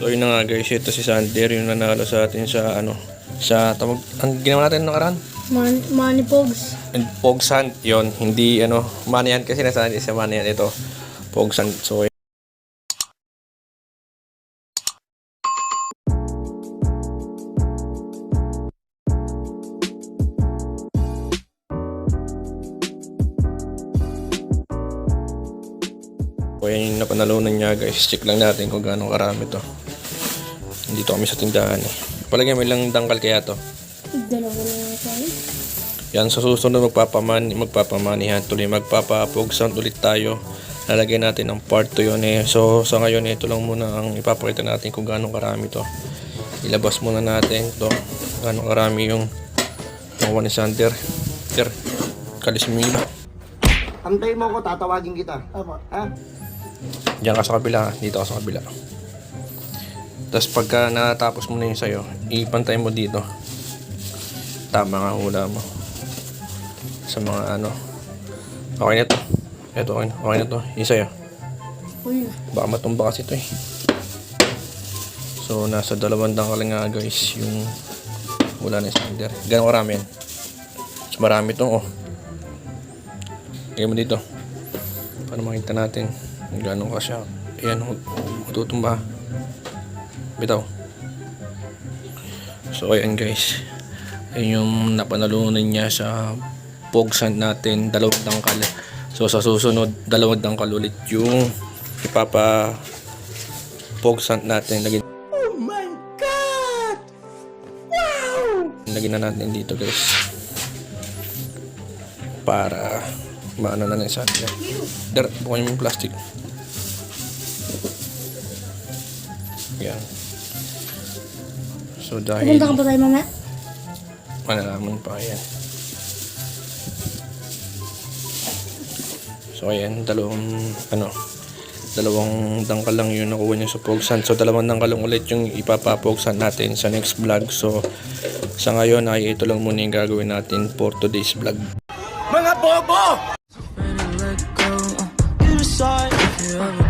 So yun na nga guys, ito si Sander yung nanalo sa atin sa sa tawag, ang ginawa natin nakaraan? Money Pogs. And Pogs Hunt, yun, hindi money hunt kasi nasa sa money hunt, ito Pogs Hunt. So yan yung napanalunan niya guys. Check lang natin kung gaano karami to. Dito kami sa tindahan eh. Palagay may lang dangkal kaya to. Dalawa na tayo. Yan, sa susunod magpapamanihan tuloy, magpapapogsound ulit tayo. Lalagay natin ang part 2 yun eh. So sa ngayon ito lang muna ang ipapakita natin kung gaano karami to. Ilabas muna natin to. Gaano karami yung nakuha ni Sander. Sir, kalis mo yun. Antayin mo ako, tatawagin kita. Ha? Diyan ka sa kabila, dito ka sa kabila. Tapos pagka natapos mo na yung sayo, ipantay mo dito. Tama nga hula mo. Sa mga okay na to. Ito okay na to. Yung sayo. Uy. Baka matumba kasi ito eh. So nasa 2 dangkal nga guys yung hula ni Sander. Ganun karami yan. Mas marami itong Lagay mo dito. Para makita natin kung gano'n ka siya. Ayan, matutumba. Bitaw. So ayan guys. Ayan yung napanalunan niya sa Pogs Hunt natin. 2 dangkal. So sa susunod, 2 dangkal ulit yung ipapa Pogs Hunt natin. Oh my God! Wow! Lagyan na natin dito guys. Para maano na isa. Der, bukan yung plastic. Yan. So dahil Pupunta ka pa tayo mamaya? malalaman pa yan. So ayan, 2 dangkal lang yung nakuha niya sa Pogs Hunt. So 2 dangkal lang ulit yung ipapa-Pogs Hunt natin sa next vlog. So sa ngayon ay ito lang muna yung gagawin natin for today's vlog. Mga bobo! You decide if you ever